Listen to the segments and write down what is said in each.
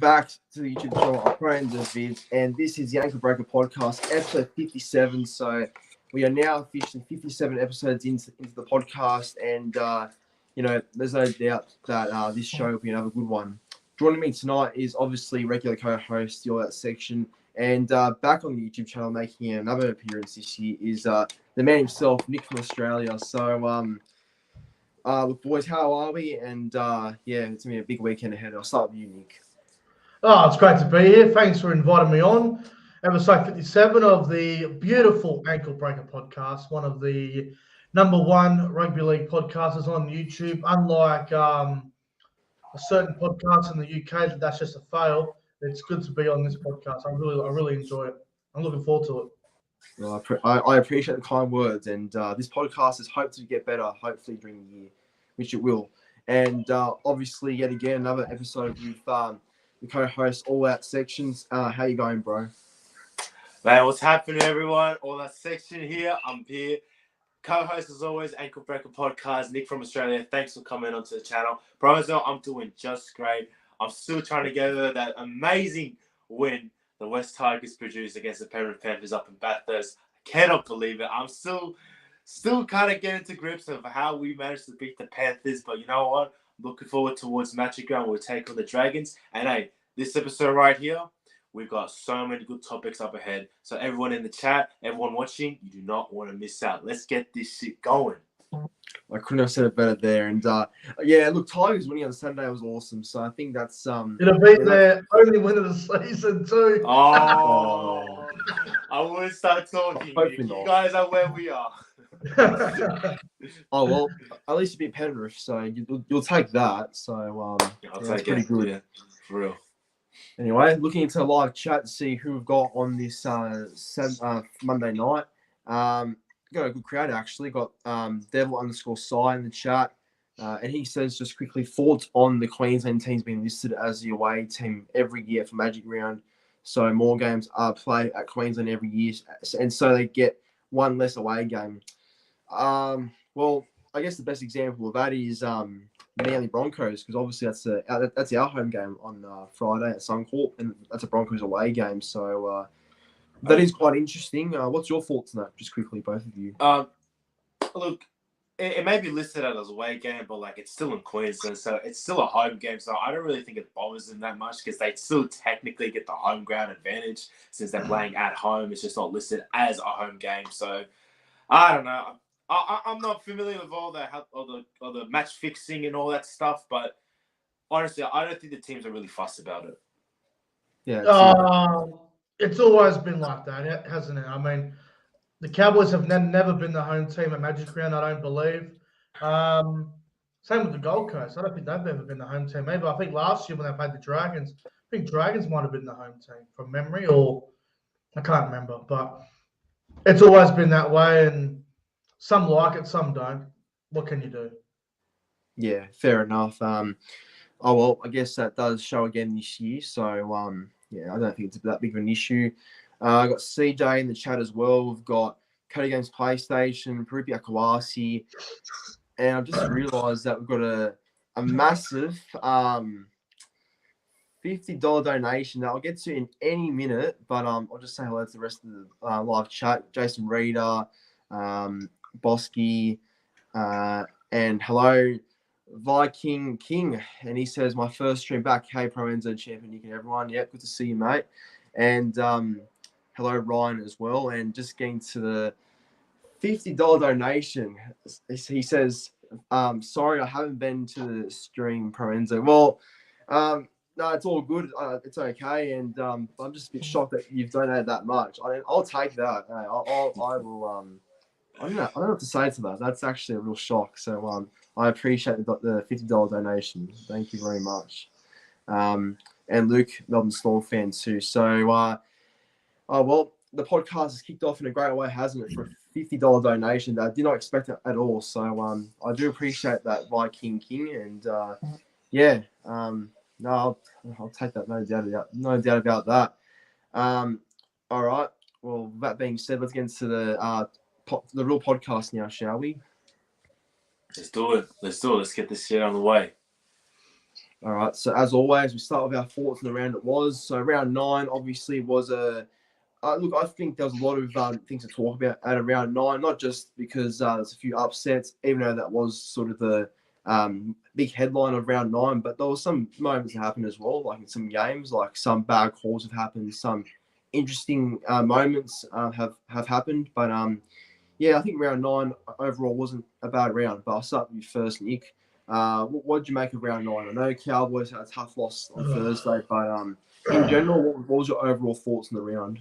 back to the YouTube channel of Friends of Vidz, and this is the Ankle Breaker Podcast, episode 57. So we are now officially 57 episodes into the podcast, and there's no doubt that this show will be another good one. Joining me tonight is obviously regular co-host, the All Out section, and back on the YouTube channel making another appearance this year is the man himself, Nick from Australia. So look, boys, how are we? And it's gonna be a big weekend ahead. I'll start with you, Nick. Oh, it's great to be here. Thanks for inviting me on. Episode 57 of the beautiful Ankle Breaker Podcast, one of the number one rugby league podcasters on YouTube. Unlike a certain podcast in the UK that's just a fail, it's good to be on this podcast. I really enjoy it. I'm looking forward to it. Well, I appreciate the kind words, and this podcast is hoped to get better, hopefully during the year, which it will. And obviously, yet again, another episode with the co-host, All Out Sections. How you going, bro? Man, what's happening, everyone? All Out Section here. I'm here. Co-host, as always, Ankle Breaker Podcast, Nick from Australia. Thanks for coming onto the channel. Bro, I'm doing just great. I'm still trying to get over that amazing win the West Tigers produced against the Penrith Panthers up in Bathurst. I cannot believe it. I'm still kind of getting to grips of how we managed to beat the Panthers. But you know what? Looking forward towards Magic Ground. We'll take on the Dragons. And hey, this episode right here, we've got so many good topics up ahead. So everyone in the chat, everyone watching, you do not want to miss out. Let's get this shit going. I couldn't have said it better there. And look, Tigers winning on Saturday was awesome. So I think that's it'll be their only win of the season too. Oh, I wouldn't start talking. You guys are where we are. Oh well, at least you beat Penrith, so you'll take that. So I'll take pretty it. good, yeah, for real. Anyway, looking into the live chat to see who we've got on this Monday night. Got a good crowd actually. Got Devil_Sai in the chat, and he says just quickly thoughts on the Queensland teams being listed as the away team every year for Magic Round. So more games are played at Queensland every year, and so they get one less away game. Well, I guess the best example of that is Manly Broncos, because obviously that's our home game on Friday at Suncorp, and that's a Broncos away game. So that is quite interesting. What's your thoughts on that? Just quickly, both of you. Look, it may be listed as a away game, but it's still in Queensland, so it's still a home game. So I don't really think it bothers them that much because they still technically get the home ground advantage since they're playing at home. It's just not listed as a home game. So I don't know. I'm not familiar with all the match fixing and all that stuff, but honestly, I don't think the teams are really fussed about it. Yeah. It's always been like that, hasn't it? I mean, the Cowboys have never been the home team at Magic Round, I don't believe. Same with the Gold Coast. I don't think they've ever been the home team. Maybe I think last year when they played the Dragons, I think Dragons might have been the home team from memory, or I can't remember. But it's always been that way, and some like it, some don't. What can you do? Yeah, fair enough. I guess that does show again this year. So, I don't think it's that big of an issue. I got CJ in the chat as well. We've got Cody Games PlayStation, Parupia Kawasi, and I've just realised that we've got a massive $50 donation that I'll get to in any minute. But I'll just say hello to the rest of the live chat. Jason Reeder, Bosky, and hello, Viking King. And he says, my first stream back. Hey, Pro Enzo champion, Nick and everyone. Yeah, good to see you, mate. And hello, Ryan, as well. And just getting to the $50 donation. He says, sorry, I haven't been to the stream, Pro Enzo. Well, no, it's all good. It's okay. And I'm just a bit shocked that you've donated that much. I'll take that. I will. I don't know what to say to that. That's actually a real shock. So I appreciate the $50 donation. Thank you very much. And Luke, Melbourne Storm fan too. So, well, the podcast has kicked off in a great way, hasn't it? For a $50 donation that I did not expect it at all. So I do appreciate that, Viking King. And no, I'll take that. No doubt about that. All right. Well, that being said, let's get into the real podcast now, shall we? Let's do it. Let's get this shit on the way. All right. So as always, we start with our thoughts on the round it was. So round 9 obviously was a look. I think there was a lot of things to talk about at round 9, not just because there's a few upsets, even though that was sort of the big headline of round 9. But there was some moments that happened as well, like in some games, like some bad calls have happened, some interesting moments have happened. But yeah, I think round 9 overall wasn't a bad round. But I'll start with you first, Nick. What did you make of round 9? I know Cowboys had a tough loss on Thursday, but in general, what was your overall thoughts on the round?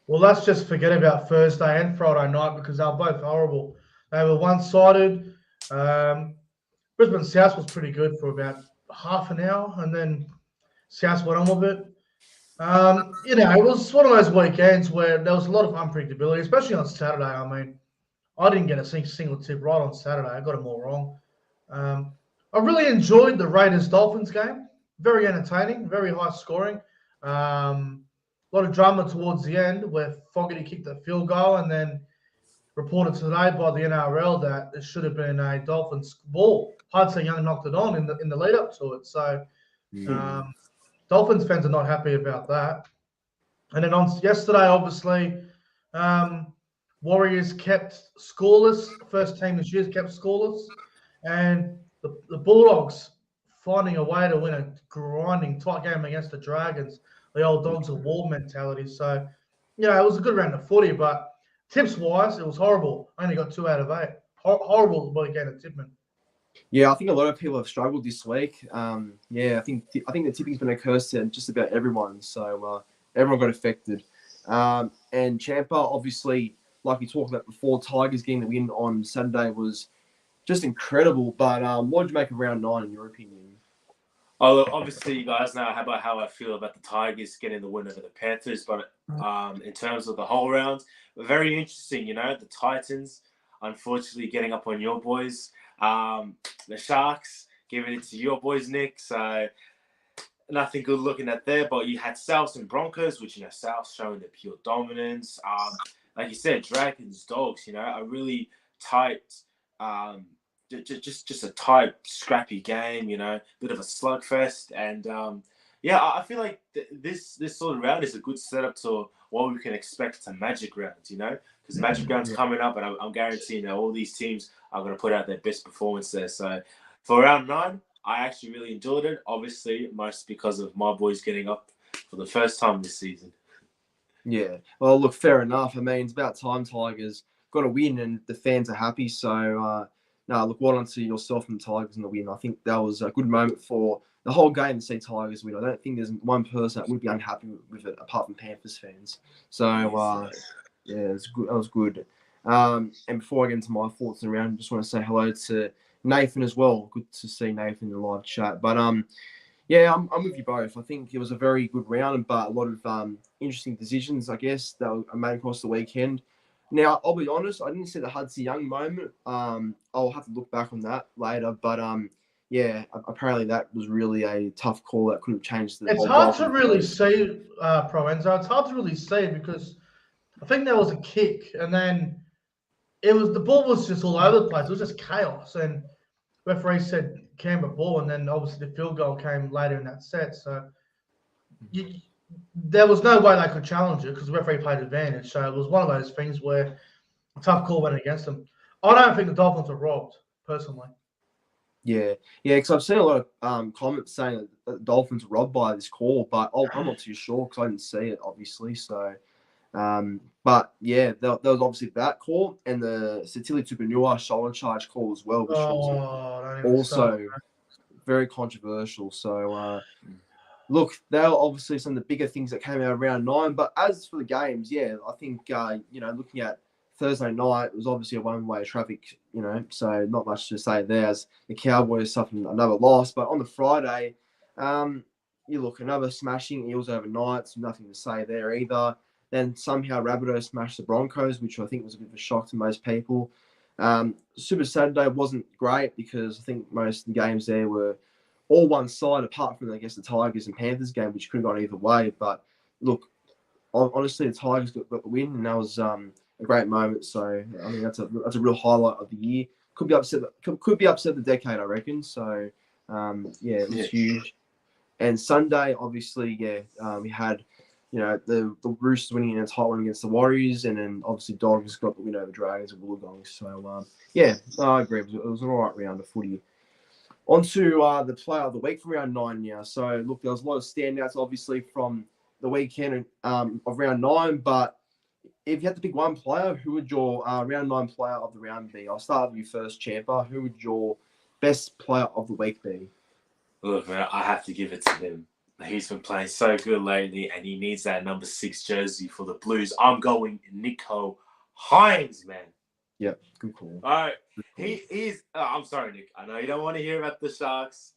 Well, let's just forget about Thursday and Friday night because they were both horrible. They were one-sided. Brisbane South was pretty good for about half an hour, and then South went on with it. It was one of those weekends where there was a lot of unpredictability, especially on Saturday. I mean, I didn't get a single tip right on Saturday. I got them all wrong. I really enjoyed the Raiders-Dolphins game. Very entertaining, very high scoring. A lot of drama towards the end where Fogarty kicked a field goal and then reported today by the NRL that it should have been a Dolphins ball. Hudson Young knocked it on in the lead up to it. So Dolphins fans are not happy about that. And then on yesterday, obviously, Warriors kept scoreless. First team this year kept scoreless. And the Bulldogs finding a way to win a grinding tight game against the Dragons, the old dogs of war mentality. So, it was a good round of footy, but tips-wise, it was horrible. I only got 2 out of 8. Horrible weekend of tipping. Yeah, I think a lot of people have struggled this week. I think the tipping's been a curse to just about everyone. So everyone got affected. And Champa, obviously, like we talked about before, Tigers getting the win on Saturday was just incredible. But what did you make of round 9 in your opinion? Oh, look, obviously, you guys know how I feel about the Tigers getting the win over the Panthers. But in terms of the whole round, very interesting. The Titans, unfortunately, getting up on your boys. The Sharks giving it to your boys, Nick. So nothing good looking at there. But you had Souths and Broncos, which Souths showing their pure dominance. Like you said, Dragons, Dogs. A really tight. Just a tight, scrappy game, bit of a slugfest. And, I feel like this sort of round is a good setup to what we can expect to Magic rounds, because Magic rounds coming up, and I'm guaranteeing that all these teams are going to put out their best performance there. So for round 9, I actually really enjoyed it, obviously, most because of my boys getting up for the first time this season. Yeah, well, look, fair enough. I mean, it's about time Tigers got a win and the fans are happy. So, look, well done to yourself and the Tigers in the win. I think that was a good moment for the whole game to see Tigers win. I don't think there's one person that would be unhappy with it apart from Panthers fans. So, it was good. That was good. And before I get into my thoughts around, I just want to say hello to Nathan as well. Good to see Nathan in the live chat. But, I'm with you both. I think it was a very good round, but a lot of interesting decisions, I guess, that were made across the weekend. Now, I'll be honest, I didn't see the Hudson Young moment. I'll have to look back on that later. But, apparently that was really a tough call that could have changed the It's whole hard to really see, Proenzo. It's hard to really see because I think there was a kick and then the ball was just all over the place. It was just chaos. And referee said Canberra ball, and then obviously the field goal came later in that set. So there was no way they could challenge it because the referee played advantage. So it was one of those things where a tough call went against them. I don't think the Dolphins were robbed, personally. Yeah, because I've seen a lot of comments saying that the Dolphins were robbed by this call, but I'm not too sure because I didn't see it, obviously. So, but yeah, there was obviously that call and the Satili Tupanua shoulder charge call as well, which was also very controversial. So, look, they were obviously some of the bigger things that came out of round 9. But as for the games, I think looking at Thursday night, it was obviously a one-way traffic, so not much to say there as the Cowboys suffered another loss. But on the Friday, you look, another smashing, Eels overnight, so nothing to say there either. Then somehow Rabbitohs smashed the Broncos, which I think was a bit of a shock to most people. Super Saturday wasn't great because I think most of the games there were all one side, apart from, I guess, the Tigers and Panthers game, which could have gone either way. But look, honestly, the Tigers got the win, and that was a great moment. So I mean, that's a real highlight of the year. Could be upset the decade, I reckon. So Yeah, it was huge. And Sunday, obviously, we had, the Roosters winning in a tight one against the Warriors, and then obviously Dogs got the win over the Dragons and Wollongong. So, I agree. It was an all right round of footy. On to the player of the week from round 9 now. So, look, there was a lot of standouts, obviously, from the weekend of round 9. But if you had to pick one player, who would your round 9 player of the round be? I'll start with you first, Champa. Who would your best player of the week be? Look, man, I have to give it to him. He's been playing so good lately, and he needs that number 6 jersey for the Blues. I'm going Nico Hines, man. Yep, good call. All right. He's I'm sorry, Nick. I know you don't want to hear about the Sharks,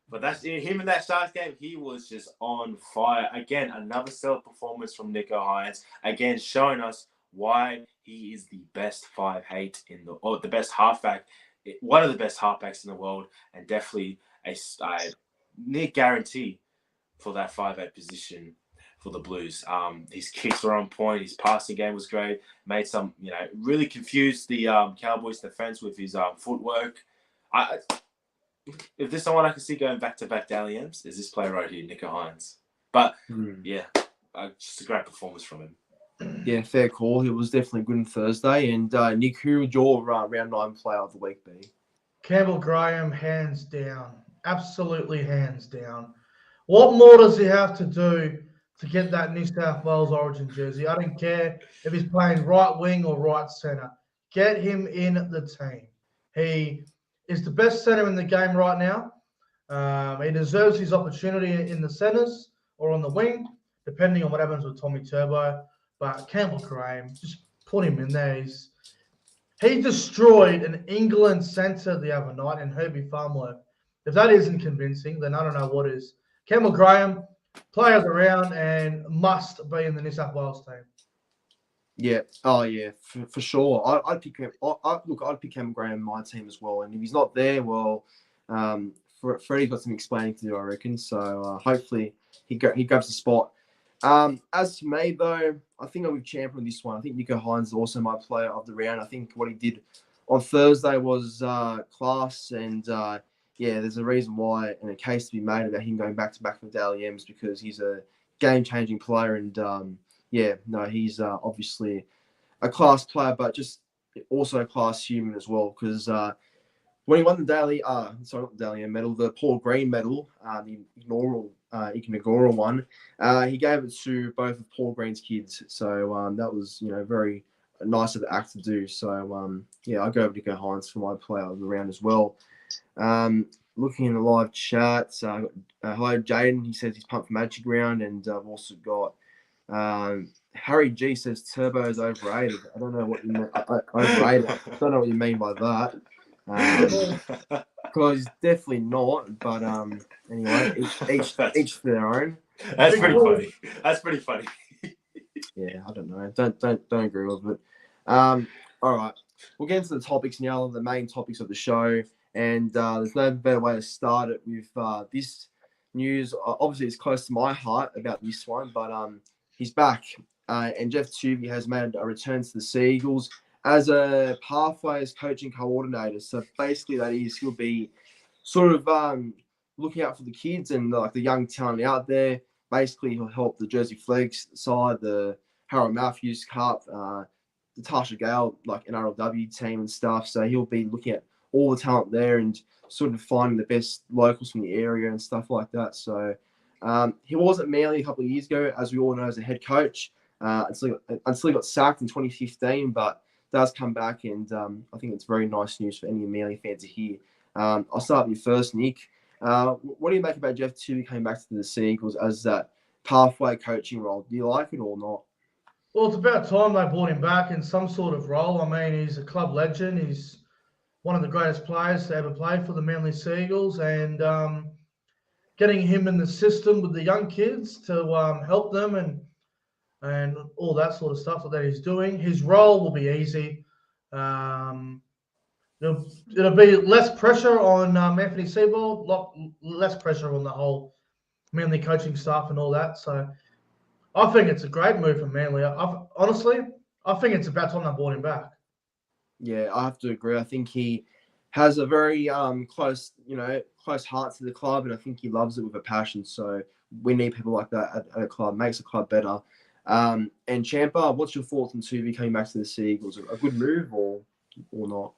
but that's him in that Sharks game. He was just on fire. Again, another stellar performance from Nico Hines. Again, showing us why he is the best 5'8" the best halfback, one of the best halfbacks in the world, and definitely a near guarantee for that 5'8" position for the Blues. His kicks were on point. His passing game was great. Made some, really confused the Cowboys defense with his footwork. If there's someone I can see going back-to-back Dally M's, is this player right here, Nico Hines. But, just a great performance from him. Yeah, fair call. He was definitely good on Thursday. And Nick, who would your round 9 player of the week be? Campbell Graham, hands down. Absolutely hands down. What more does he have to do to get that New South Wales Origin jersey? I don't care if he's playing right wing or right centre. Get him in the team. He is the best centre in the game right now. He deserves his opportunity in the centres or on the wing, depending on what happens with Tommy Turbo. But Campbell Graham, just put him in there. He destroyed an England centre the other night in Herbie Farmworth. If that isn't convincing, then I don't know what is. Campbell Graham, player of the round, and must be in the New South Wales team. Yeah. Oh, yeah, for sure. I'd pick him. I'd pick Campbell Graham in my team as well. And if he's not there, well, Freddie's got some explaining to do, I reckon. So hopefully he grabs the spot. As for me, though, I think I'm with Champa on this one. I think Nico Hines is also my player of the round. I think what he did on Thursday was class, and there's a reason why, and a case to be made about him going back-to-back for Dally M's, because he's a game-changing player, and he's obviously a class player, but just also a class human as well, because when he won the medal, the Paul Green medal, the inaugural one, he gave it to both of Paul Green's kids. So that was, very nice of the act to do. So I go over to Nico Hines for my player of the round as well. Looking in the live chat, hello Jaden. He says he's pumped for Magic Round, and I've also got Harry G says Turbo is overrated. I don't know what you mean. Overrated. I don't know what you mean by that. Because he's definitely not. But anyway, each to their own. That's pretty funny. Yeah, I don't know. Don't agree with it. All right, we'll get into the topics now. The main topics of the show. And there's no better way to start it with this news. Obviously, it's close to my heart about this one, but he's back. And Jeff Tuvey has made a return to the Sea Eagles as a pathways coaching coordinator. So basically, that is, he'll be sort of looking out for the kids and the young talent out there. Basically, he'll help the Jersey Flegs side, the Harold Matthews Cup, the Tasha Gale NRLW team and stuff. So he'll be looking at all the talent there and sort of finding the best locals from the area and stuff like that. So he was at Manly a couple of years ago, as we all know, as a head coach, until he got sacked in 2015, but does come back, and I think it's very nice news for any Manly fans to hear. I'll start with you first, Nick. What do you make about Jeff Tuvey coming back to the Sea Eagles as that pathway coaching role? Do you like it or not? Well, it's about time they brought him back in some sort of role. I mean, he's a club legend. He's one of the greatest players to ever play for the Manly Sea Eagles, and getting him in the system with the young kids to help them and all that sort of stuff that he's doing. His role will be easy. It'll be less pressure on Anthony Seibold, less pressure on the whole Manly coaching staff and all that. So I think it's a great move for Manly. Honestly, I think it's about time they brought him back. Yeah, I have to agree. I think he has a very close heart to the club, and I think he loves it with a passion. So we need people like that at a club. Makes the club better. And Champa, what's your thoughts on Tuvi coming back to the Sea Eagles? A good move or not?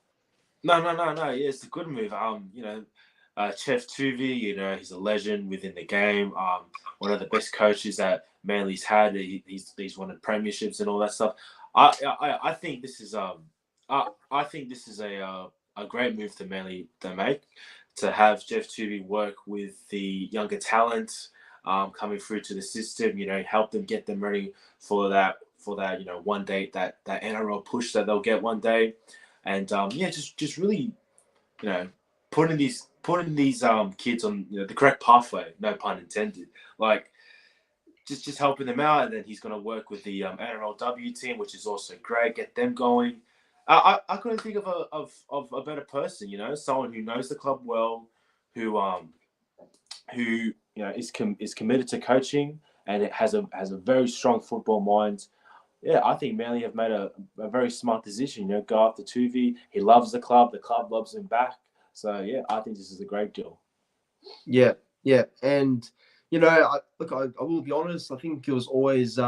No. Yeah, it's a good move. Chef Tuvi, he's a legend within the game. One of the best coaches that Manly's had. He's won premierships and all that stuff. I think this is I think this is a great move to Manly to make, to have Jeff Tuvey work with the younger talent coming through to the system. Help them, get them ready for that one day, that NRL push that they'll get one day, and just really putting these kids on the correct pathway. No pun intended. Like just helping them out, and then he's going to work with the NRLW team, which is also great. Get them going. I couldn't think of a better person. Someone who knows the club well, who is committed to coaching, and it has a very strong football mind. Yeah, I think Manly have made a very smart decision. Go after Tuvi. He loves the club loves him back. So yeah, I think this is a great deal. Yeah, and I will be honest. I think it was always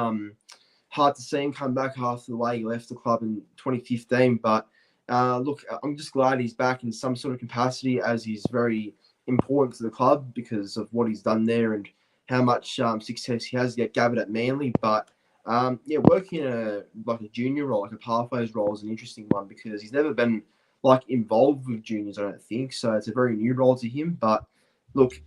hard to see him come back after the way he left the club in 2015. But I'm just glad he's back in some sort of capacity, as he's very important to the club because of what he's done there and how much success he has gathered at Manly. But working in a junior role, like a pathways role, is an interesting one because he's never been involved with juniors, I don't think. So it's a very new role to him. But look,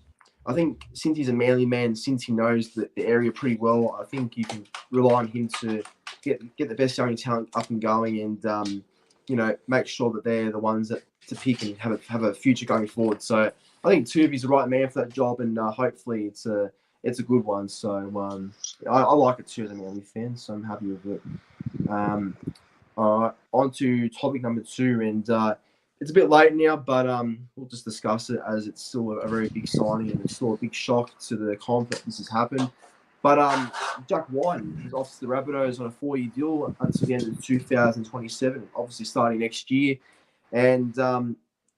I think since he's a Manly man, since he knows the area pretty well, I think you can rely on him to get the best young talent up and going, and make sure that they're the ones that to pick and have a future going forward. So I think Tuvi's the right man for that job, and hopefully it's a good one. So I like it too as a Manly fan, so I'm happy with it. All right, on to topic number 2, and it's a bit late now, but we'll just discuss it as it's still a very big signing and it's still a big shock to the comp that this has happened. But Jack Whiten, he's off to the Rabbitohs on a 4-year deal until the end of 2027, obviously starting next year. And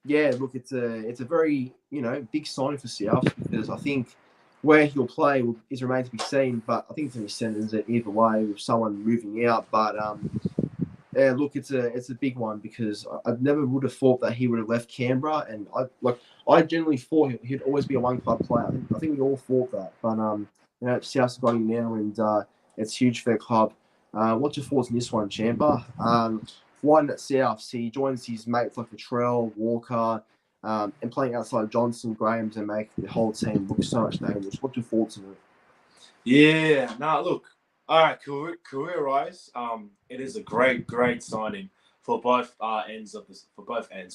it's a very big signing for South, because I think where he'll play is remains to be seen. But I think it's going to be sent either way with someone moving out. But it's a big one because I never would have thought that he would have left Canberra, and I generally thought he'd always be a one club player. I think we all thought that, but South's got him now, and it's huge for their club. What's your thoughts on this one, Champa? One at South, he joins his mates like Latrell, Walker, and playing outside Johnson, Graham to make the whole team look so much dangerous. What's your thoughts on it? Yeah, look. All right, career-wise, it is a great signing for both ends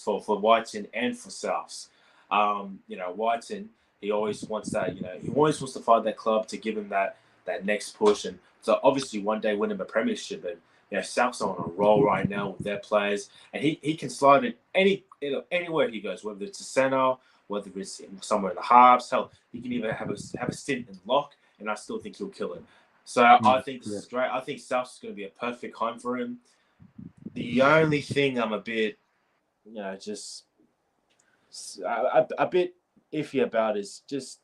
for Whiten and for Souths. Whiten, he always wants that. He always wants to find that club to give him that next push, and so obviously one day win him a premiership. And Souths are on a roll right now with their players, and he can slide in anywhere he goes, whether it's a centre, whether it's somewhere in the halves. Hell, he can even have a stint in lock, and I still think he'll kill it. So I think this is great. I think South's going to be a perfect home for him. The only thing I'm a bit, just a bit iffy about is just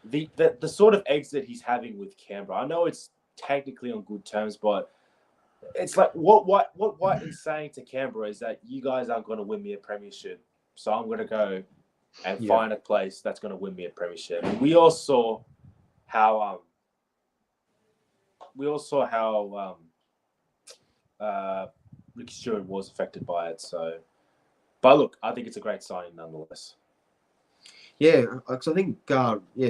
the sort of exit he's having with Canberra. I know it's technically on good terms, but it's like what Whiten's saying to Canberra is that you guys aren't going to win me a premiership, so I'm going to go and find a place that's going to win me a premiership. And we all saw how Ricky Stewart was affected by it. So, but look, I think it's a great signing nonetheless. Yeah, because I think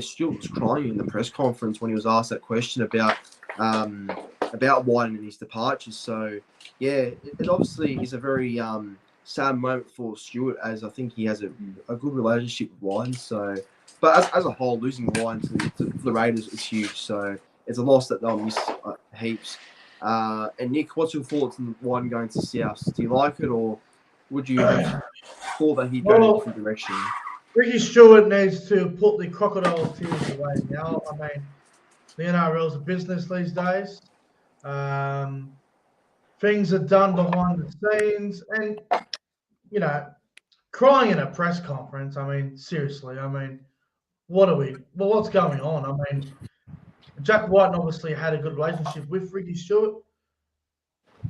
Stewart was crying in the press conference when he was asked that question about Whiten and his departure. So yeah, it obviously is a very sad moment for Stewart, as I think he has a good relationship with Whiten. So, but as a whole, losing Whiten to the Raiders is huge. So it's a loss that they'll miss heaps. And Nick, what's your thoughts on Whiten going to South? Do you like it, or would you have thought that he'd go in a different direction? Ricky Stewart needs to put the crocodile tears away now. I mean, the NRL's a business these days. Things are done behind the scenes, and crying in a press conference. I mean, seriously. I mean, what's going on? I mean, Jack White obviously had a good relationship with Ricky Stewart.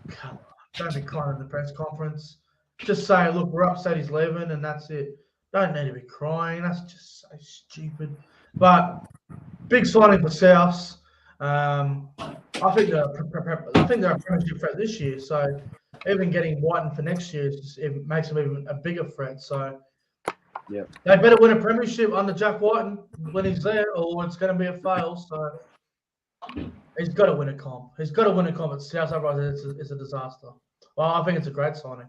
Come on, don't be crying in the press conference. Just say, look, we're upset he's leaving, and that's it. Don't need to be crying. That's just so stupid. But big signing for Souths. I think they're a premiership threat this year. So even getting Whiten for next year it makes them even a bigger threat. So yeah, they better win a premiership under Jack Whiten when he's there, or it's going to be a fail. So he's got to win a comp. He's got to win a comp at South. Otherwise, it's a disaster. Well, I think it's a great signing.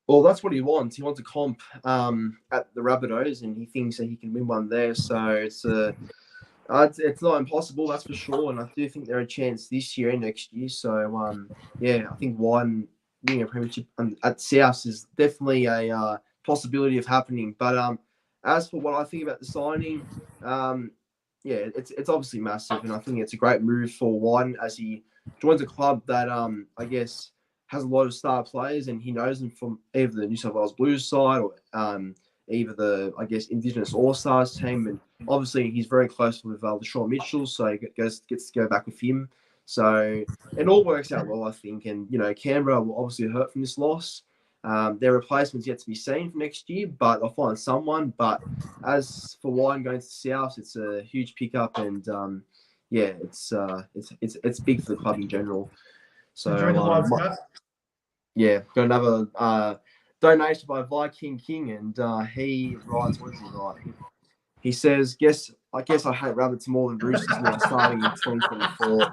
Well, that's what he wants. He wants a comp at the Rabbitohs, and he thinks that he can win one there. So it's not impossible, that's for sure. And I do think there are a chance this year and next year. So yeah, I think one winning a premiership at South is definitely a possibility of happening. But as for what I think about the signing, yeah, it's obviously massive, and I think it's a great move for Whiten as he joins a club that I guess has a lot of star players, and he knows them from either the New South Wales Blues side or either the, I guess, Indigenous All-Stars team. And obviously he's very close with LaShawn Mitchell, so he gets to go back with him. So it all works out well, I think. And, you know, Canberra will obviously hurt from this loss. Their replacement's yet to be seen for next year, but they'll find someone. But as for Whiten going to South, it's a huge pickup, and yeah, it's big for the club in general. So yeah, got another donation by Viking King, and he writes, what does he write? He says, I guess I hate rabbits more than roosters now, starting in 2024.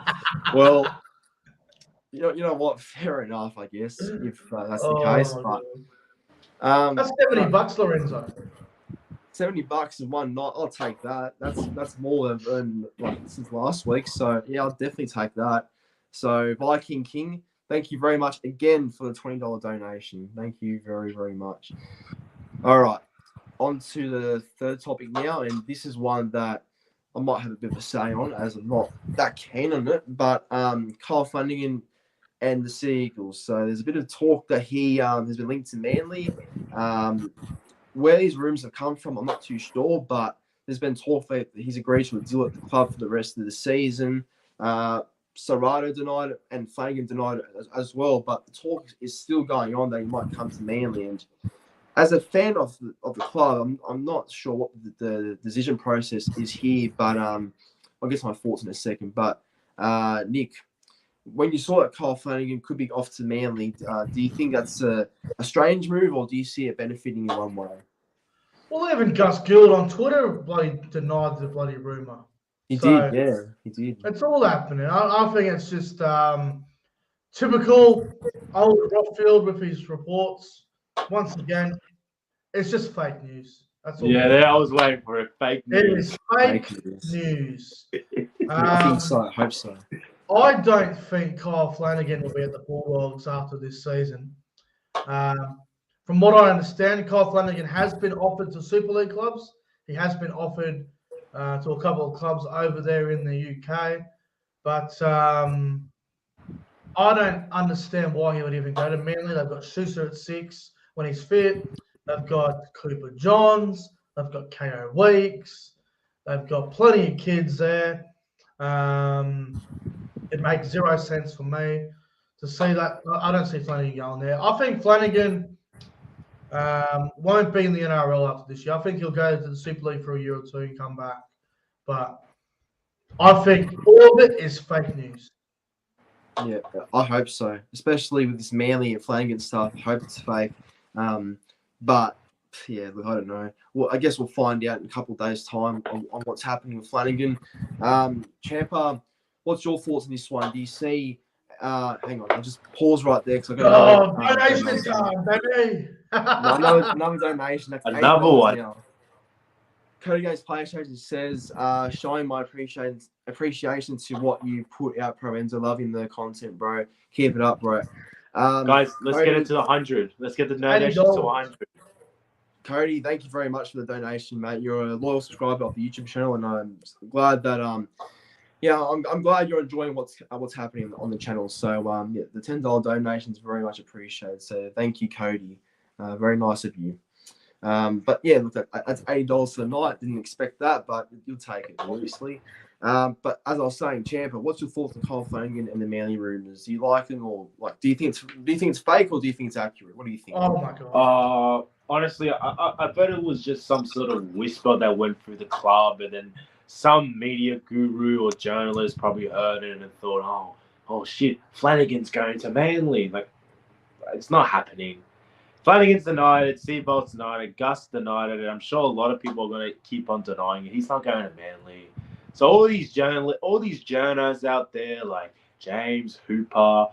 Well, you know what? Fair enough, I guess, if that's the case. But that's $70, Lorenzo. $70 in one night, I'll take that. That's more than since last week. So yeah, I'll definitely take that. So Viking King, thank you very much again for the $20 donation. Thank you very, very much. All right, on to the third topic now, and this is one that I might have a bit of a say on, as I'm not that keen on it. But Kyle Flanagan and the Sea Eagles. So there's a bit of talk that he has been linked to Manly. Where these rumors have come from, I'm not too sure, but there's been talk that he's agreed to a deal at the club for the rest of the season. Serrato denied it and Flanagan denied it as well, but the talk is still going on that he might come to Manly. And as a fan of the club, I'm not sure what the decision process is here, but I'll get to my thoughts in a second. But Nick, when you saw that Kyle Flanagan could be off to Manly, do you think that's a strange move, or do you see it benefiting in one way? Well, even Gus Gill on Twitter bloody denied the bloody rumour. He did. It's all happening. I think it's just typical old Rockfield with his reports. Once again, it's just fake news. That's all. Yeah, I was waiting for it. Fake news. It is fake news. I think so. I hope so. I don't think Kyle Flanagan will be at the Bulldogs after this season. From what I understand, Kyle Flanagan has been offered to Super League clubs. He has been offered to a couple of clubs over there in the UK. But I don't understand why he would even go to Manly. They've got Schuster at 6 when he's fit. They've got Cooper Johns. They've got KO Weeks. They've got plenty of kids there. It makes zero sense for me to see that. I don't see Flanagan going there. I think Flanagan won't be in the NRL after this year. I think he'll go to the Super League for a year or two and come back. But I think all of it is fake news. Yeah, I hope so. Especially with this Manly and Flanagan stuff. I hope it's fake. But yeah, look, I don't know. Well, I guess we'll find out in a couple of days' time on what's happening with Flanagan. Champa, what's your thoughts on this one? Do you see? Hang on, I'll just pause right there because I got donation time, baby. another donation. That's another one. Now. Cody Games PlayStation says, showing my appreciation to what you put out, Pro Enzo. Loving the content, bro. Keep it up, bro. Guys, let's get it to 100. Let's get the donations to 100. Cody, thank you very much for the donation, mate. You're a loyal subscriber of the YouTube channel, and I'm glad that I'm glad you're enjoying what's happening on the channel. So yeah, the $10 donation is very much appreciated. So thank you, Cody. Very nice of you. But yeah, look, that's $80 a night. Didn't expect that, but you'll take it, obviously. But as I was saying, Champa, what's your thoughts on Kyle Flanagan and the Manly rumours? Do you like them, or like do you think it's fake, or do you think it's accurate? What do you think? Oh my god. Honestly, I bet it was just some sort of whisper that went through the club, and then some media guru or journalist probably heard it and thought, oh shit, Flanagan's going to Manly. Like, it's not happening. Flanagan's denied it, Seabolt's denied it, Gus denied it, and I'm sure a lot of people are going to keep on denying it. He's not going to Manly. So all these journalists out there like James Hooper,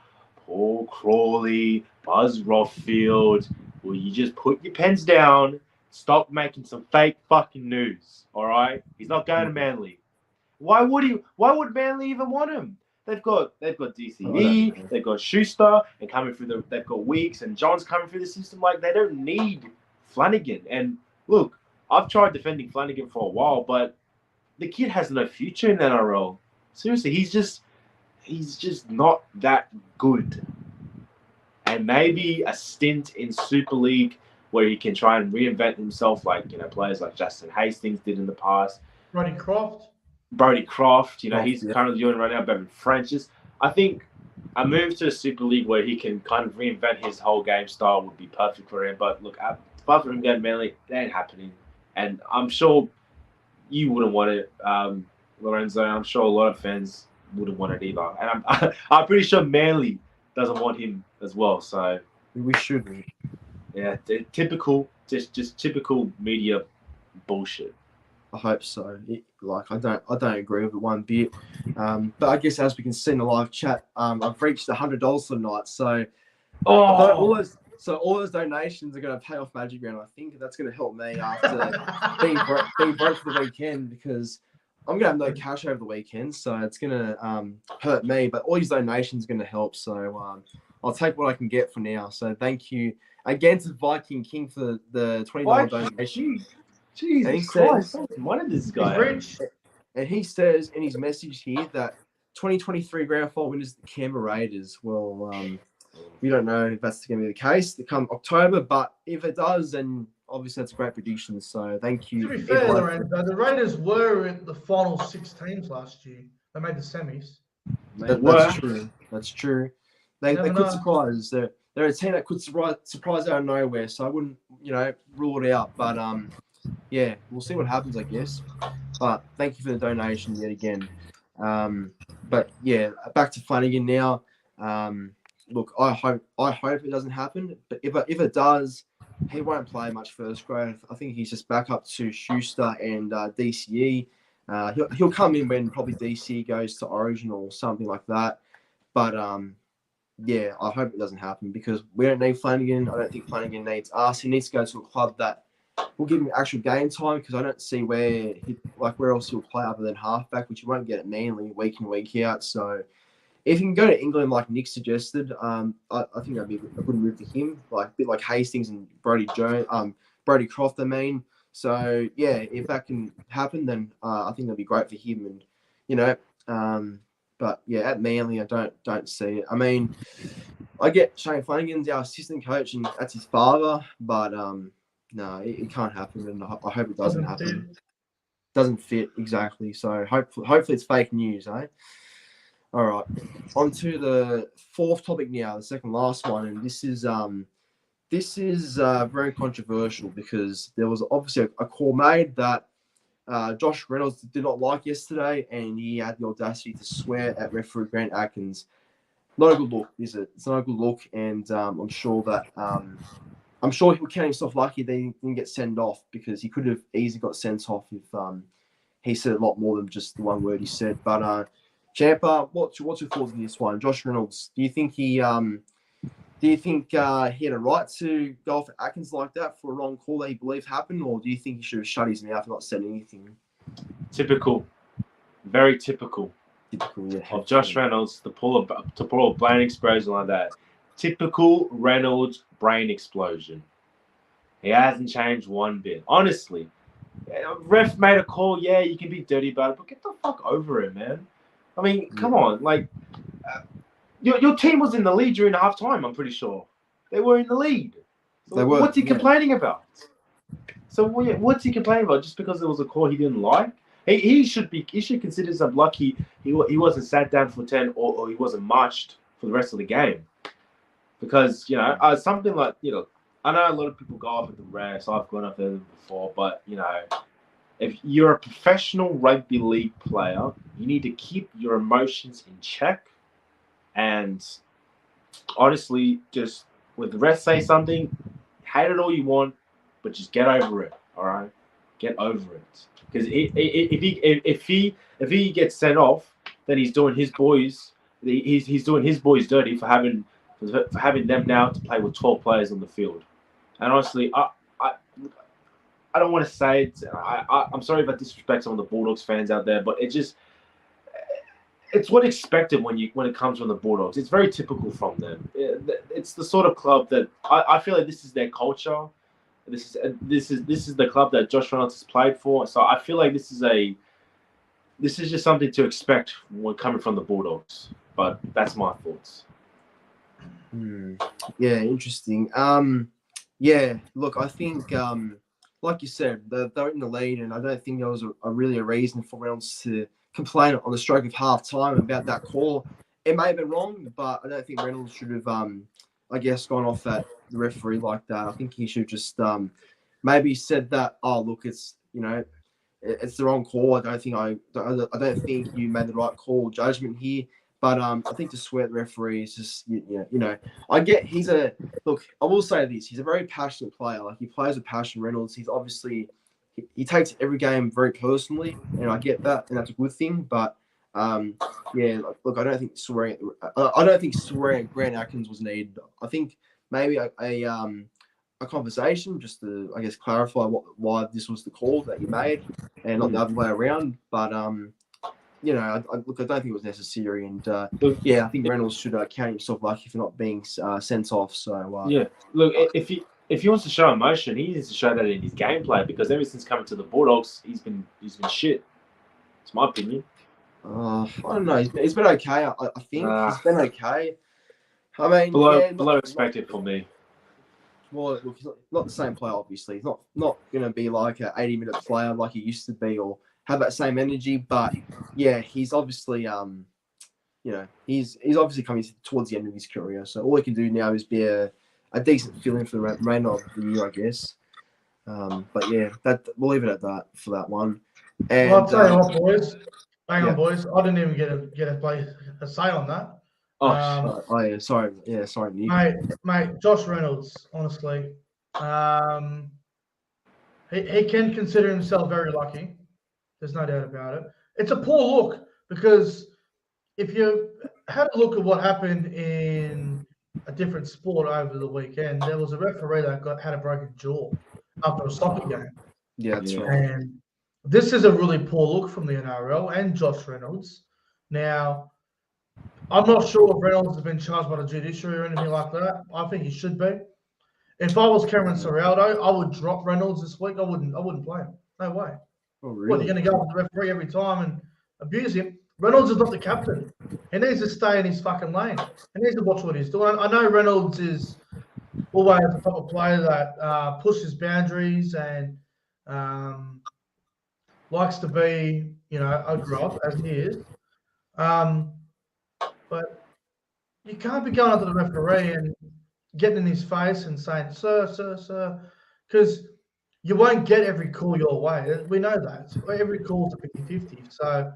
Paul Crawley, Buzz Rothfield, will you just put your pens down, stop making some fake fucking news, all right? He's not going to Manly. Why would Manly even want him? They've got DCE, they've got Schuster, and they've got Weeks and Johns coming through the system. Like, they don't need Flanagan. And look, I've tried defending Flanagan for a while, but the kid has no future in the NRL. Seriously, he's just not that good. And maybe a stint in Super League where he can try and reinvent himself, like, players like Justin Hastings did in the past. Brody Croft, he's currently doing it right now. Bevan Francis. I think a move to the Super League where he can kind of reinvent his whole game style would be perfect for him. But look, apart from him going to Manly, that ain't happening. And I'm sure you wouldn't want it, Lorenzo. I'm sure a lot of fans wouldn't want it either. And I'm pretty sure Manly doesn't want him as well. So we shouldn't. Yeah, typical, just typical media bullshit. I hope so. I don't agree with it one bit. But I guess as we can see in the live chat, I've reached $100 tonight. So all those donations are going to pay off Magic Round. I think that's going to help me after being broke for the weekend, because I'm going to have no cash over the weekend. So it's going to hurt me. But all these donations are going to help. So I'll take what I can get for now. So thank you again to Viking King for the $20 donation. Jesus Christ, what is this guy? And he says in his message here that 2023 grand final winners the Canberra Raiders. Well, we don't know if that's going to be the case to come October, but if it does, then obviously that's a great prediction. So thank you. To be fair, Lorenzo, the Raiders were in the final 6 teams last year. They made the semis. That's true. They could surprise. They're a team that could surprise out of nowhere. So I wouldn't rule it out, but yeah, we'll see what happens, I guess. But thank you for the donation yet again. But yeah, back to Flanagan now. Look, I hope it doesn't happen. But if it does, he won't play much first grade. I think he's just back up to Schuster and DCE. He'll come in when probably DCE goes to Origin or something like that. But yeah, I hope it doesn't happen, because we don't need Flanagan. I don't think Flanagan needs us. He needs to go to a club that will give him actual game time, because I don't see where else he'll play other than halfback, which you won't get at Manly week in, week out. So if he can go to England like Nick suggested, I think that'd be a good move for him, like a bit like Hastings and Brody Croft, I mean. So yeah, if that can happen, then I think that'd be great for him. And but yeah, at Manly, I don't see it. I mean, I get Shane Flanagan's our assistant coach, and that's his father, but no, it can't happen, and I hope it doesn't happen. Doesn't fit, exactly. So hopefully it's fake news, eh? All right, on to the fourth topic now, the second last one, and this is very controversial, because there was obviously a call made that Josh Reynolds did not like yesterday, and he had the audacity to swear at referee Grant Atkins. Not a good look, is it? It's not a good look, and I'm sure he'll count himself lucky that he didn't get sent off, because he could have easily got sent off if he said a lot more than just the one word he said. But Champa, what's your thoughts on this one? Josh Reynolds, do you think he had a right to go off at Atkins like that for a wrong call that he believed happened, or do you think he should have shut his mouth and not said anything? Typical, very typical. Of Josh Reynolds to pull a brain explosion like that. Typical Reynolds brain explosion. He hasn't changed one bit. Honestly, ref made a call. Yeah, you can be dirty about it, but get the fuck over it, man. I mean, come on. Like, your team was in the lead during half time, I'm pretty sure. They were in the lead. So what's he complaining about? So what's he complaining about? Just because it was a call he didn't like? He should consider himself lucky he wasn't sat down for 10 or he wasn't marched for the rest of the game. Because, something like, I know a lot of people go off at the refs. I've gone off at them before. But, if you're a professional rugby league player, you need to keep your emotions in check. And honestly, just when the refs say something, hate it all you want, but just get over it, all right? Get over it. Because if he gets sent off, then he's doing his boys dirty for having them now to play with 12 players on the field. And honestly, I don't want to say it. I'm sorry if I disrespect some of the Bulldogs fans out there, but it's what's expected when it comes from the Bulldogs. It's very typical from them. It's the sort of club that I feel like this is their culture. This is the club that Josh Reynolds has played for. So I feel like this is just something to expect when coming from the Bulldogs. But that's my thoughts. Yeah, interesting. Yeah, look, I think, like you said, they're in the lead, and I don't think there was a reason for Reynolds to complain on the stroke of half time about that call. It may have been wrong, but I don't think Reynolds should have, I guess, gone off at the referee like that. I think he should just maybe said that, oh, look, it's the wrong call. I don't think you made the right call judgment here. But I think to swear at the referee is just, I get I will say this, he's a very passionate player. Like, he plays with passion, Reynolds. He's obviously, he takes every game very personally, and I get that, and that's a good thing. But, look, I don't think swearing at Grant Atkins was needed. I think maybe a conversation just to, I guess, clarify why this was the call that you made and not the other way around. But, I don't think it was necessary, and I think Reynolds should count himself lucky for not being sent off. So look, if he wants to show emotion, he needs to show that in his gameplay, because ever since coming to the Bulldogs, he's been shit. It's my opinion. I don't know. He's been okay. I think he's been okay. I mean, below expected for me. Well, look, he's not the same player. Obviously, he's not going to be like an 80-minute player like he used to be, or have that same energy. But yeah, he's obviously he's obviously coming towards the end of his career. So all he can do now is be a decent fill-in for the remainder of the year, I guess. But yeah, we'll leave it at that for that one. And I'll tell you what, boys. Hang on, boys. I didn't even get a say on that. Sorry, Nick. Mate, Josh Reynolds, honestly, he can consider himself very lucky. There's no doubt about it. It's a poor look, because if you had a look at what happened in a different sport over the weekend, there was a referee that had a broken jaw after a soccer game. Yeah, that's right. And this is a really poor look from the NRL and Josh Reynolds. Now, I'm not sure if Reynolds has been charged by the judiciary or anything like that. I think he should be. If I was Cameron Ciraldo, I would drop Reynolds this week. I wouldn't play him. No way. Oh, really? What, you're going to go with the referee every time and abuse him? Reynolds is not the captain. He needs to stay in his fucking lane. He needs to watch what he's doing. I know Reynolds is always a type of player that pushes boundaries and likes to be, a grub, as he is. But you can't be going up to the referee and getting in his face and saying, sir, because you won't get every call your way. We know that. Every call is a 50-50. So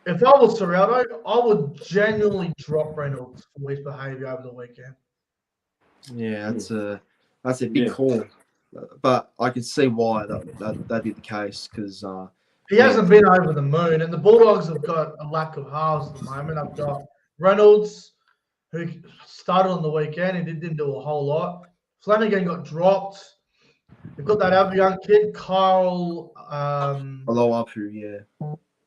if I was Ciraldo, I would genuinely drop Reynolds for his behaviour over the weekend. Yeah, that's a big call. But I could see why that'd be the case, because he hasn't been over the moon, and the Bulldogs have got a lack of halves at the moment. I've got Reynolds, who started on the weekend and didn't do a whole lot. Flanagan got dropped. They've got that other young kid, Kyle. Aloapu, yeah.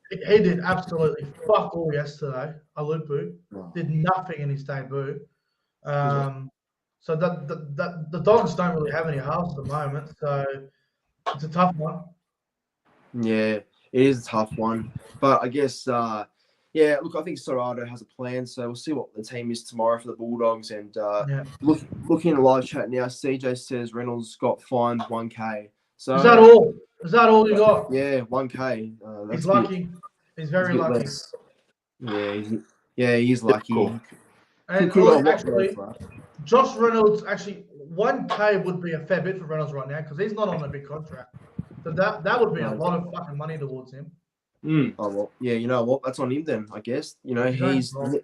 He did absolutely fuck all yesterday. Alupu did nothing in his debut. So the Dogs don't really have any halves at the moment. So it's a tough one. Yeah, it is a tough one. But I guess, look, I think Ciraldo has a plan. So we'll see what the team is tomorrow for the Bulldogs. And looking in the live chat now, CJ says Reynolds got fined $1K. So Is that all? Is that all you got? yeah, 1K. That's He's a bit- lucky. He's that's very a bit lucky. less. Yeah, he is lucky. Typical. And Could have got a lot actually, more for that. Josh Reynolds, actually, 1K would be a fair bit for Reynolds right now because he's not on a big contract. So that would be a lot of fucking money towards him. Oh well, yeah. You know what? That's on him then. I guess. You know, He's own he's fault.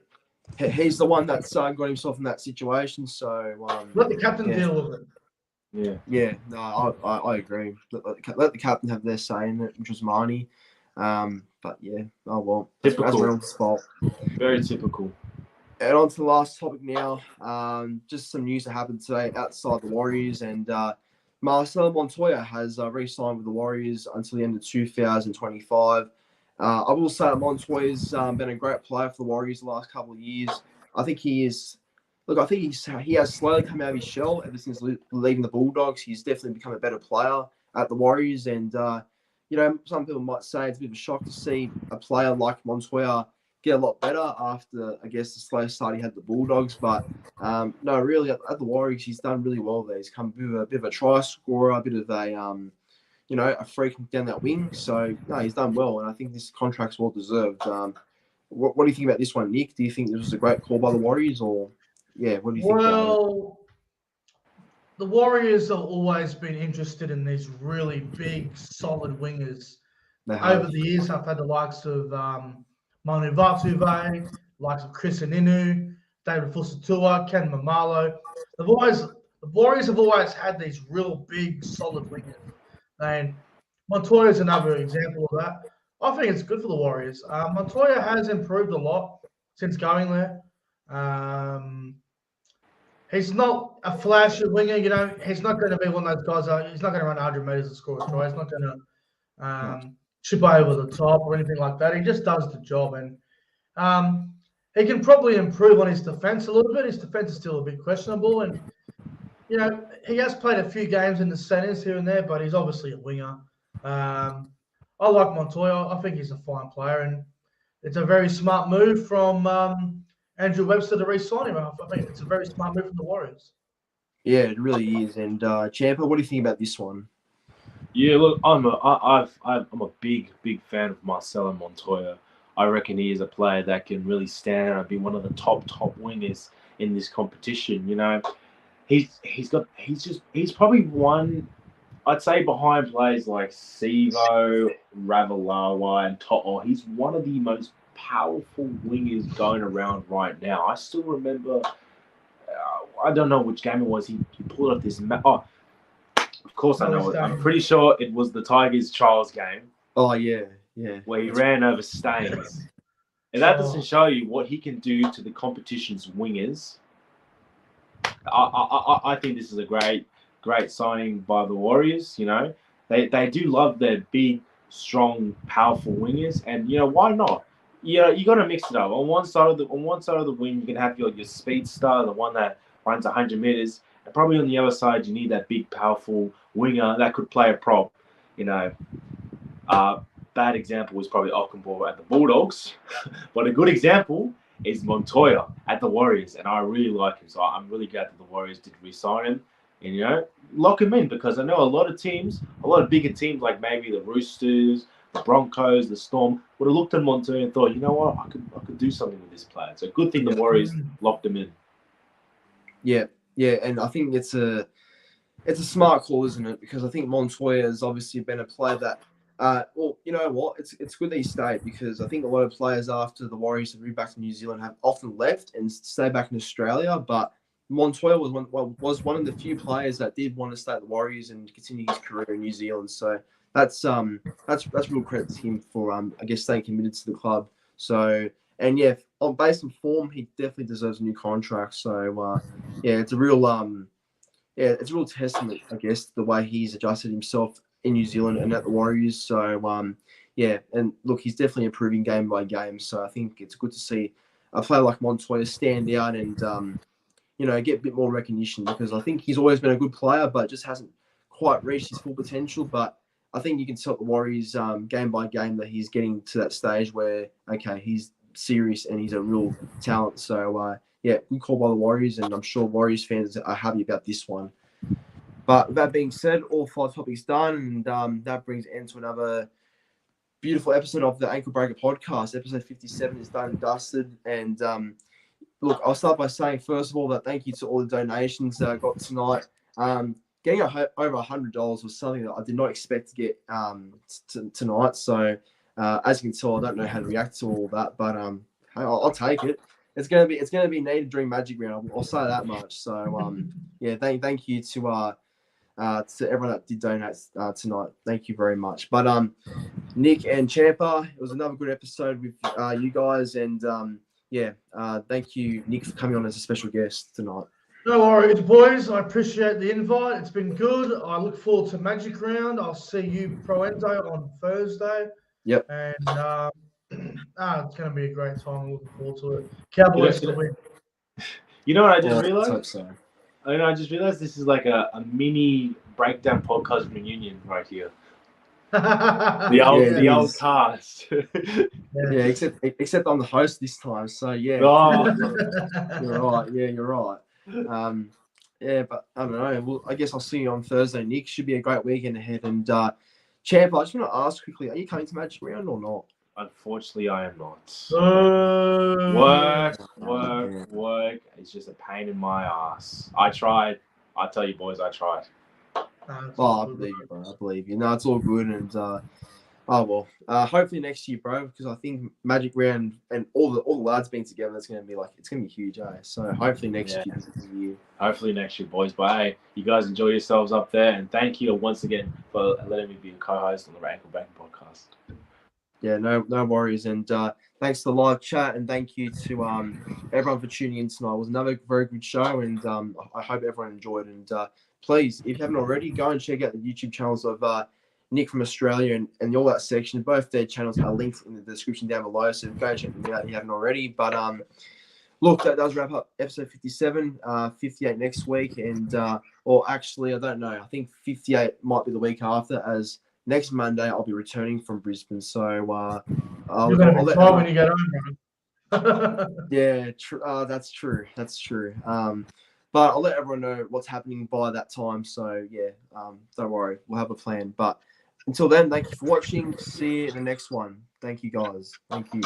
he's the one that's got himself in that situation. So Let the captain yeah. deal with it. Yeah. Yeah, no, I agree. Let the captain have their say in it, which was Marnie. But yeah, oh well. That's Typical. Reynolds' fault. Very typical. And on to the last topic now. Just some news that happened today outside the Warriors, and Marcelo Montoya has re-signed with the Warriors until the end of 2025. I will say that Montoya's been a great player for the Warriors the last couple of years. I think he is. Look, I think he has slowly come out of his shell ever since leaving the Bulldogs. He's definitely become a better player at the Warriors, and you know, some people might say it's a bit of a shock to see a player like Montoya get a lot better after, I guess, the slow start he had at the Bulldogs. But no, really, at the Warriors, he's done really well there. He's come a bit of a try scorer, a bit of a, you know, a freak down that wing. So, no, he's done well, and I think this contract's well deserved. What do you think about this one, Nick? Do you think this was a great call by the Warriors, or, yeah, what do you think about it? Well, the Warriors have always been interested in these really big, solid wingers. They have. Over the years, I've had the likes of Manu Vatuvei, likes of Chris Aninu, David Fusatua, Ken Mamalo. The Warriors have always had these real big, solid wingers. And Montoya is another example of that. I think it's good for the Warriors. Montoya has improved a lot since going there. He's not a flashy winger, you know. He's not going to be one of those guys. He's not going to run 100 meters and score a try. He's not going to chip over the top or anything like that. He just does the job, and he can probably improve on his defense a little bit. His defense is still a bit questionable, and you know he has played a few games in the centers here and there, but he's obviously a winger. I like Montoya. I think he's a fine player, and it's a very smart move from Andrew Webster to re-sign him. I think it's a very smart move from the Warriors. Yeah, it really is. And Champa, what do you think about this one? Yeah, look, I'm a big fan of Marcelo Montoya. I reckon he is a player that can really stand out and be one of the top wingers in this competition. You know, he's probably one, I'd say, behind players like Sivo, Ravalawa, and To'o. He's one of the most powerful wingers going around right now. I still remember, I don't know which game it was. He pulled off this. Of course I know it. I'm pretty sure it was the Tigers Charles game. Oh yeah, where he ran over Staines. And that doesn't show you what he can do to the competition's wingers. I think this is a great signing by the Warriors. You know, they do love their big, strong, powerful wingers, and you know why not? You know, you got to mix it up. On one side of the wing, you can have your speedster, the one that runs 100 meters, and probably on the other side, you need that big, powerful winger that could play a prop. You know, bad example was probably Ockenbaugh at the Bulldogs, but a good example is Montoya at the Warriors, and I really like him. So I'm really glad that the Warriors did re-sign him, and you know, lock him in, because I know a lot of bigger teams like maybe the Roosters, the Broncos, the Storm would have looked at Montoya and thought, you know what, I could do something with this player. So good thing the Warriors locked him in. Yeah, and I think it's a smart call, isn't it? Because I think Montoya has obviously been a player that, well, you know what? It's good that he stayed, because I think a lot of players after the Warriors have moved back to New Zealand have often left and stayed back in Australia. But Montoya was one of the few players that did want to stay at the Warriors and continue his career in New Zealand. So that's real credit to him for I guess staying committed to the club. So, and yeah, based on form, he definitely deserves a new contract. So yeah, it's a real testament, I guess, to the way he's adjusted himself in New Zealand and at the Warriors. So yeah, and look, he's definitely improving game by game. So I think it's good to see a player like Montoya stand out and you know, get a bit more recognition, because I think he's always been a good player, but just hasn't quite reached his full potential. But I think you can tell the Warriors game by game that he's getting to that stage where, okay, he's serious and he's a real talent. So yeah, good call by the Warriors, and I'm sure Warriors fans are happy about this one. But with that being said, all 5 topics done, and that brings end to another beautiful episode of the Ankle Breaker podcast. Episode 57 is done and dusted. And look, I'll start by saying, first of all, that thank you to all the donations that I got tonight. Getting over $100 was something that I did not expect to get tonight. So as you can tell, I don't know how to react to all that, but I'll take it. It's gonna be needed during Magic Round. I'll say that much. So yeah, thank you to everyone that did donate tonight. Thank you very much. But Nick and Champa, it was another good episode with you guys, and thank you, Nick, for coming on as a special guest tonight. No worries, boys. I appreciate the invite. It's been good. I look forward to Magic Round. I'll see you Pro Enzo on Thursday. Yep. And it's going to be a great time. I'm looking forward to it. Cowboys to win. You know what I just realized? I hope so. I just realized this is like a mini breakdown podcast reunion right here. The old cast. Yeah, except I'm the host this time. So yeah. Oh. You're right. Yeah, you're right. But I don't know. Well, I guess I'll see you on Thursday, Nick. Should be a great weekend ahead. And Champ, I just want to ask quickly: are you coming to Magic Round or not? Unfortunately, I am not. Work. It's just a pain in my ass. I tried. I tell you, boys, I tried. I believe you, bro. I believe you. No, it's all good. And hopefully next year, bro, because I think Magic Round and all the lads being together, it's gonna be huge, eh? So hopefully next year. Hopefully next year, boys. But hey, you guys enjoy yourselves up there, and thank you once again for letting me be a co-host on the Ankle Breaker podcast. Yeah, no worries, and thanks to the live chat, and thank you to everyone for tuning in tonight. It was another very good show, and I hope everyone enjoyed. And please, if you haven't already, go and check out the YouTube channels of Nick from Australia and all that section. Both their channels are linked in the description down below, so go and check them out if you haven't already. But look, that does wrap up episode 57, 58 next week, and or actually, I don't know. I think 58 might be the week after, as next Monday I'll be returning from Brisbane. So you're going to be tired when you get home, bro. Yeah, that's true. That's true. But I'll let everyone know what's happening by that time. So yeah, don't worry, we'll have a plan. But until then, thank you for watching. See you in the next one. Thank you, guys. Thank you.